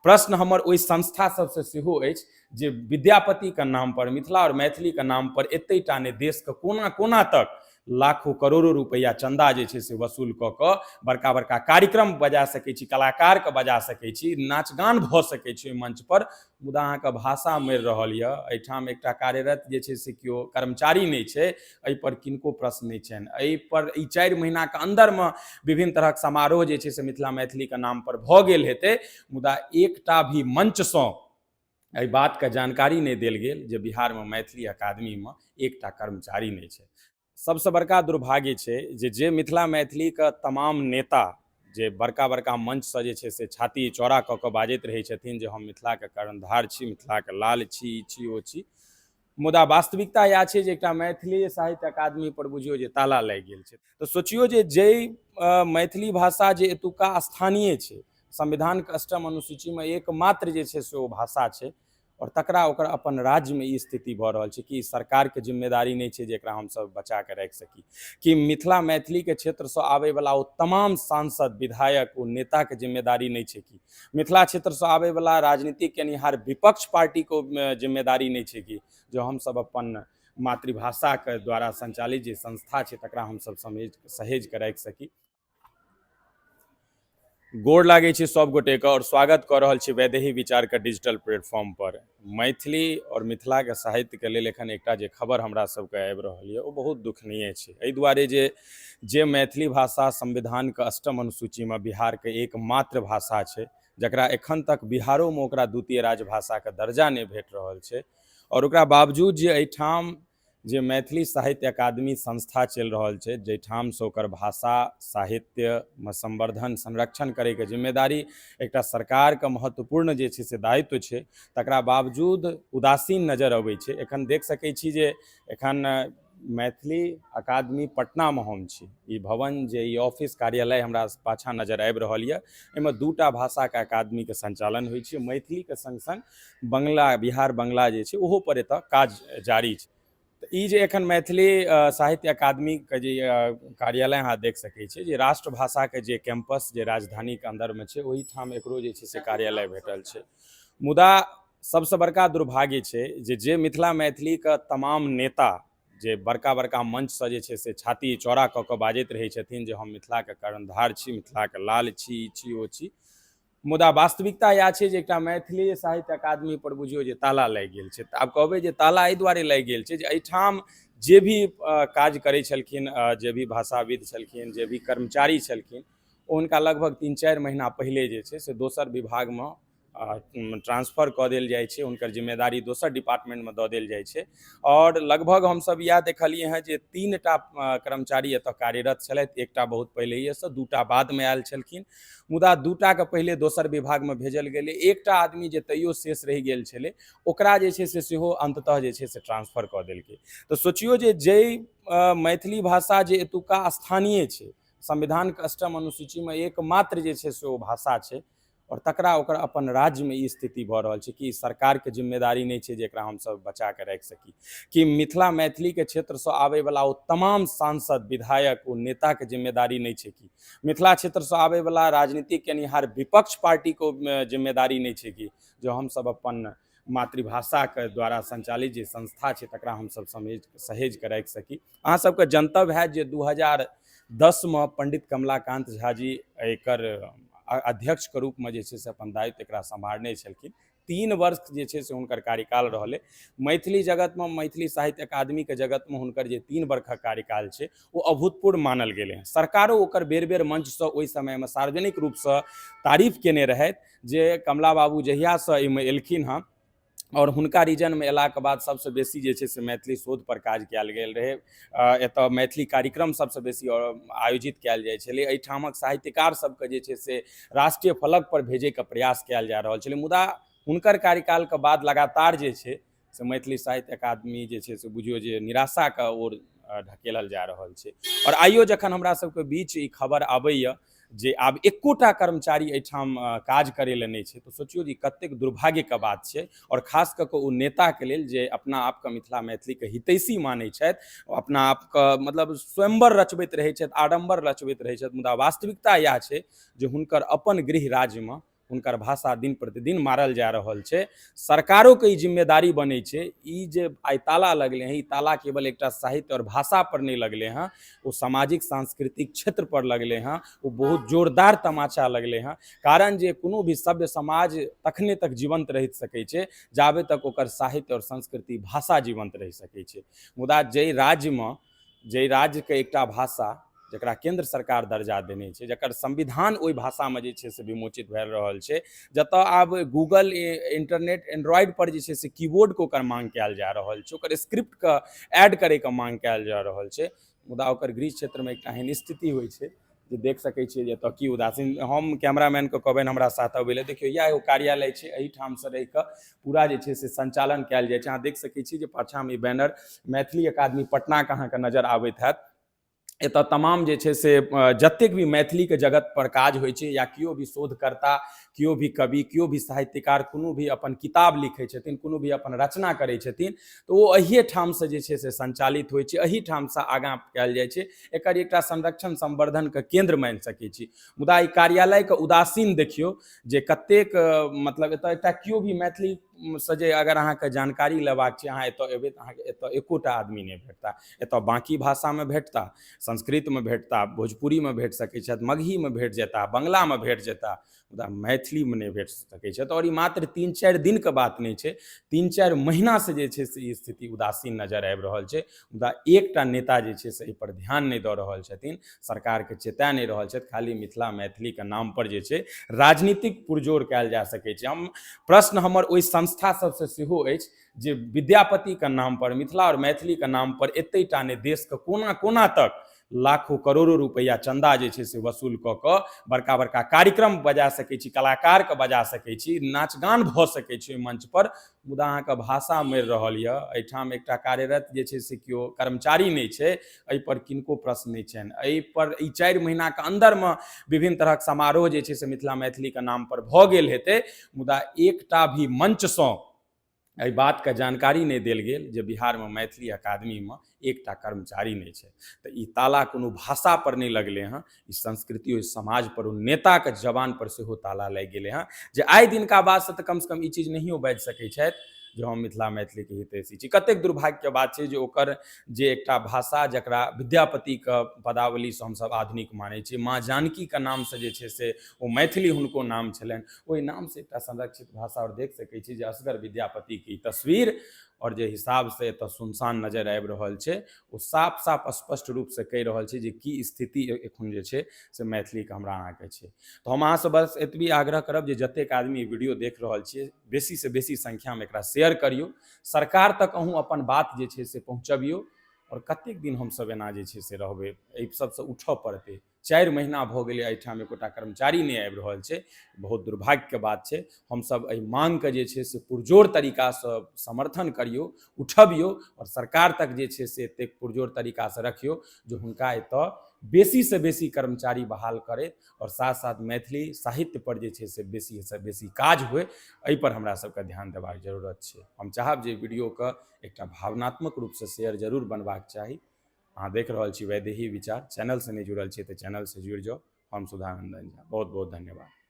प्रश्न हमर ओहि संस्था सबसँ सेहो अछि जे विद्यापतिके नाम पर, मिथिला और मैथिलीके नाम पर एतेटा ने देशके कोना कोना तक लाखों करोड़ों रुपैआ चंदा जे छै से वसूल कऽ कऽ बड़का बड़का कार्यक्रम बजा सकै छी, कलाकारके बजा सकै छी, नाचगान भऽ सकै छै ओहि मंच पर, मुदा अहाँके भाषा मरि रहल यऽ। एहिठाम एकटा कार्यरत जे छै से केओ कर्मचारी नहि छै, एहि पर किनको प्रश्न नहि छनि। एहि पर ई 4 महीनाके अन्दरमे विभिन्न तरहक समारोह जे छै से मिथिला मैथिलीके नाम पर भऽ गेल हेतै, मुदा एकटा भी मंचसँ एहि बातके जानकारी नहि देल गेल जे बिहारमे मैथिली अकादमीमे एकटा कर्मचारी नहि छै। सबसँ बड़का दुर्भाग्य छै जे मिथिला मैथिलीके तमाम नेता जे बड़का बड़का मंचसँ जे छै से छाती चौड़ा कऽ कऽ बाजैत रहै छथिन जे हम मिथिलाके कर्णधार छी, मिथिलाके लाल छी, ई छी ओ छी, मुदा वास्तविकता इएह छै जे एकटा मैथिली साहित्य अकादमी पर बुझियौ जे ताला लागि गेल छै। तऽ सोचियौ जे मैथिली भाषा जे एतुका स्थानीय छै, संविधानके 8म अनुसूचीमे एकमात्र जे छै से ओ भाषा छै, और तकरा ओकर अपन राज्यमे ई स्थिति भऽ रहल छै कि सरकारके जिम्मेदारी नहि छै जे एकरा हमसब बचा कऽ राखि सकी, कि मिथिला मैथिलीके क्षेत्रसँ आबैवला ओ तमाम सांसद विधायक ओ नेताके जिम्मेदारी नहि छै कि मिथिला क्षेत्रसँ आबैवला राजनीतिक केनिहार विपक्ष पार्टीके जिम्मेदारी नहि छै कि जो हमसब अपन मातृभाषाके द्वारा संचालित जे संस्था छै तकरा हमसब सहेज कऽ राखि सकी। गोड़ लागै छै सब गोटेके और स्वागत कऽ रहल छी वैदेही विचारके डिजिटल प्लेटफॉर्म पर। मैथिली और मिथिलाके साहित्यके लेल एखन एकटा जे खबर हमरा सबके आबि रहल यऽ ओ बहुत दुखनीय छै, एहि दुआरे जे मैथिली भाषा संविधानके 8म अनुसूचीमे बिहारके एकमात्र भाषा छै, जकरा एखन तक बिहारोमे ओकरा द्वितीय राजभाषाके दर्जा नहि भेट रहल छै, और ओकरा बावजूद जे एहिठाम जे मैथिली साहित्य अकादमी संस्था चलि रहल छै, जाहिठामसँ ओकर भाषा साहित्यमे संवर्धन संरक्षण करैके जिम्मेदारी एकटा सरकारके महत्वपूर्ण जे छै से दायित्व छै, तकरा बावजूद उदासीन नजर अबै छै। एखन देख सकै छी जे एखन मैथिली अकादमी पटनामे हम छी, ई भवन जे ई ऑफिस कार्यालय हमरा पाछाँ नजर आबि रहल यऽ, एहिमे 2टा भाषाके अकादमीके संचालन होइ छै, मैथिलीके संग संग बंगला, बिहार बंगला जे छै ओहो पर एतऽ काज जारी छै। तऽ ई जे एखन मैथिली साहित्य अकादमीके जे कार्यालय अहाँ देख सकै छियै जे राष्ट्रभाषाके जे कैंपस जे राजधानीके अन्दरमे छै ओहिठाम एकरो जे छै से कार्यालय भेटल छै, मुदा सबसँ बड़का दुर्भाग्य छै जे मिथिला मैथिलीके तमाम नेता जे बड़का बड़का मंचसँ जे छै से छाती चौड़ा कऽ कऽ बाजैत रहै छथिन जे हम मिथिलाके कर्णधार छी, मिथिलाके लाल छी, ई छी ओ छी, मुदा वास्तविकता इएह छै जे एकटा मैथिली साहित्य अकादमी पर बुझियौ जे ताला लागि गेल छै। तऽ आब कहबै जे ताला एहि दुआरे लागि गेल छै जे एहिठाम जे भी काज करै छलखिन, जे भी भाषाविद छलखिन, जे भी कर्मचारी छलखिन, ओ हुनका लगभग 3-4 महीना पहिले जे छै से दोसर विभागमे ट्रांसफ़र कऽ देल जाइ छै, हुनकर जिम्मेदारी दोसर डिपार्टमेंटमे दऽ देल जाइ छै, और लगभग हमसब इएह देखलिए हँ जे 3टा कर्मचारी एतऽ कार्यरत छलथि, एकटा बहुत पहिलेसँ, 2टा बादमे आयल छलखिन, मुदा 2टाके पहिले दोसर विभागमे भेजल गेलै, एकटा आदमी जे तैयो शेष रहि गेल छलै ओकरा जे छै से सेहो अंततः जे छै से ट्रांसफ़र कऽ देलकै। तऽ सोचियौ जे मैथिली भाषा जे एतुका स्थानीय छै, संविधानके 8म अनुसूचीमे एकमात्र जे छै से ओ भाषा छै, और तकरा ओकर अपन राज्यमे ई स्थिति भऽ रहल छै कि सरकारके जिम्मेदारी नहि छै जे एकरा हमसब बचा कऽ राखि सकी, कि मिथिला मैथिलीके क्षेत्रसँ आबैवला ओ तमाम सांसद विधायक ओ नेताके जिम्मेदारी नहि छै कि मिथिला क्षेत्रसँ आबैवला राजनीतिक केनिहार विपक्ष पार्टीके जिम्मेदारी नहि छै कि जो हमसब अपन मातृभाषाके द्वारा संचालित जे संस्था छै तकरा हमसब सहेज कऽ राखि सकी। अहाँ सबके जनतव्य हैत जे 2010में पंडित कमलाकांत झा जी एकर अध्यक्षके रूपमे जे छै से अपन दायित्व एकरा सम्हारने छलखिन, 3 वर्ष जे छै से हुनकर कार्यकाल रहलै। मैथिली जगतमे, मैथिली साहित्य अकादमीके जगतमे हुनकर जे 3 वर्षक कार्यकाल छै ओ अभूतपूर्व मानल गेलै हँ। सरकारो ओकर बेर बेर मंचसँ ओहि समयमे सार्वजनिक रूपसँ तारीफ केने रहथि जे कमला बाबू जहियासँ एहिमे एलखिन हँ और हुनका रीजनमे अयलाके बाद सबसँ बेसी जे छै से मैथिली शोधपर काज कयल गेल रहै, एतऽ मैथिली कार्यक्रम सबसँ बेसी आयोजित कयल जाइ छलै, एहिठामक साहित्यकार सबके जे छै से राष्ट्रीय फलक पर भेजैके प्रयास कयल जा रहल छलै, मुदा हुनकर कार्यकालके बाद लगातार जे छै से मैथिली साहित्य अकादमी जे छै से बुझियौ जे निराशाके ओर ढकेलल जा रहल छै। और आइयो जखन हमरा सबके बीच ई खबर आबैए जे आब एकोटा कर्मचारी एहिठाम काज करै लए नहि छै, तऽ सोचियौ जे कतेक दुर्भाग्यके बात छै, और खास कऽ कऽ ओ नेताके लेल जे अपना आपके मिथिला मैथिलीके हितैषी मानै छथि, अपना आपके मतलब स्वयंवर रचबैत रहै छथि, आडम्बर रचबैत रहै छथि, मुदा वास्तविकता इएह छै जे हुनकर अपन गृह राज्यमे हुनकर भाषा दिन प्रतिदिन मारल जा रहल छै। सरकारों के ई जिम्मेदारी बनै छै, ई जे आइ ताला लगले हैं, ई ताला केवल एकटा साहित्य और भाषा पर नहीं लगले हैं, वो सामाजिक सांस्कृतिक क्षेत्र पर लगले हैं, वो बहुत जोरदार तमाचा लगले हैं। कारण जे कोनो भी सभ्य समाज तखने तक जीवंत रहि सकै छै जाबे तक ओकर साहित्य और संस्कृति भाषा जीवंत रहि सकै छै। मुदा जै राज्य के एकटा भाषा जकरा केंद्र सरकार दर्जा देने छै, जकर संविधान ओहि भाषामे जे छै से विमोचित भए रहल छै, जतऽ आब गूगल इंटरनेट एंड्रॉयड पर जे छै से कीबोर्ड के ओकर मांग कयल जा रहल छै, ओकर स्क्रिप्ट के ऐड करैके मांग कयल जा रहल छै। मुदा ओकर गृह क्षेत्रमे एकटा एहन स्थिति होइ छै जे देख सकै छियै जे एतऽ की उदासीन। हम कैमरामैनके कहबनि हमरा साथ अबै लए, देखियौ इएह एगो कार्यालय छै, एहिठामसँ रहि कऽ पूरा जे छै से संचालन कयल जाइ छै। अहाँ देख सकै छी जे पाछाँमे ई बैनर मैथिली अकादमी पटनाके अहाँके नजर आबैत हैत। एतऽ तमाम जे छै से जतेक भी मैथिलीके जगत पर काज होइ छै, या केओ भी शोधकर्ता, केओ भी कवि, केओ भी साहित्यकार कोनो भी अपन किताब लिखै छथिन, कोनो भी अपन रचना करै छथिन, तऽ ओ अहिए ठामसँ जे छै से संचालित होइ छै, एही ठामसँ आगाँ कयल जाइ छै। एकर एकटा संरक्षण संवर्धनके केंद्र मानि सकै छी। मुदा ई कार्यालयके उदासीन देखियौ जे कतेक मतलब एतऽ एकटा केओ भी मैथिली से जे अगर अहाँके जानकारी लेबाक छै, अहाँ एतऽ एबै तऽ अहाँके एतऽ एकोटा आदमी नहि भेटता। एतऽ बाकी भाषामे भेटता, संस्कृतमे भेटता, भोजपुरीमे भेट सकै छथि, मगहीमे भेट जेता, बंगलामे भेट जेता, मुदा मैथिलीमे नहि भेट सकै छथि। और ई मात्र 3-4 दिनके बात नहि छै, 3-4 महीनासँ जे छै से ई स्थिति उदासीन नजर आबि रहल छै। मुदा एकटा नेता जे छै से एहिपर ध्यान नहि दऽ रहल छथिन, सरकारके चेता नहि रहल छथि। खाली मिथिला मैथिलीके नामपर जे छै राजनीतिक पुरजोर कयल जा सकै छै। प्रश्न हमर ओहि संस्था सबसँ सेहो अछि जे विद्यापतिके नाम पर, मिथिला और मैथिलीके नाम पर एतेटा ने देशके कोना कोना तक लाखों करोड़ों रुपैआ चंदा जे छै से वसूल कऽ कऽ बड़का बड़का कार्यक्रम बजा सकै छी, कलाकारके बजा सकै छी, नाच गान भऽ सकै छै ओहि मंच पर, मुदा अहाँके भाषा मरि रहल यऽ। एहिठाम एकटा कार्यरत जे छै से केओ कर्मचारी नहि छै, एहि पर किनको प्रश्न नहि छनि। एहि पर ई 4 महीनाके अन्दरमे विभिन्न तरहक समारोह जे छै से मिथिला मैथिलीके नाम पर भऽ गेल हेतै, मुदा एकटा भी मंचसँ एहि बातके जानकारी नहि देल गेल जे बिहारमे मैथिली अकादमीमे एकटा कर्मचारी नहि छै। तऽ ई ताला कोनो भाषा पर नहि लगलै हँ, ई संस्कृति ओहि समाज पर, ओ नेताके जबान पर सेहो ताला लागि गेलै हँ, जे आइ दिनका बादसँ तऽ कमसँ कम ई चीज नहियो बाजि सकै छथि जे हम मिथिला मैथिलीके हितैषी छी। कतेक दुर्भाग्यके बात छै जे ओकर जे एकटा भाषा जकरा विद्यापतिके पदावलीसँ हमसब आधुनिक मानै छियै, माँ जानकीके नामसँ जे छै से ओ मैथिली हुनको नाम छलनि, ओहि नामसँ एकटा संरक्षित भाषा। और देख सकै छी जे असगर विद्यापतिके ई तस्वीर और जे हिसाबसँ एतऽ सुनसान नजर आबि रहल छै, ओ साफ साफ स्पष्ट रूपसँ कहि रहल छै जे की स्थिति एखन जे छै से मैथिलीके हमरा अहाँके छै। तऽ हम अहाँसँ बस एतबी आग्रह करब जे जतेक आदमी वीडियो देख रहल छियै, बेसीसँ बेसी संख्यामे एकरा शेयर करियौ, सरकार तक अहूँ अपन बात जे छै से पहुँचबियौ। और कतेक दिन हमसब एना जे छै से रहबै, एहि सबसँ उठऽ पड़तै। 4 महीना भऽ गेलै एहिठाम एकोटा कर्मचारी नहि आबि रहल छै, बहुत दुर्भाग्यके बात छै। हमसब एहि मांगके जे छै से पुरजोर तरीकासँ समर्थन करियौ, उठबियौ, और सरकार तक जे छै से एतेक पुरजोर तरीकासँ रखियौ जे हुनका एतऽ बेसीसँ बेसी कर्मचारी बहाल करै, और साथ साथ मैथिली साहित्य पर जे छै से बेसीसँ बेसी काज हुए, एहि पर हमरा सबके ध्यान देबाक जरूरत छै। हम चाहब जे वीडियोके एकटा भावनात्मक रूपसँ शेयर जरूर बनबाक चाही। अहाँ देख रहल छी वैदेही विचार, चैनल से नहीं जुड़ल छी तऽ चैनल से जुड़ि जाउ। हम सुधानंदन झा, बहुत बहुत धन्यवाद।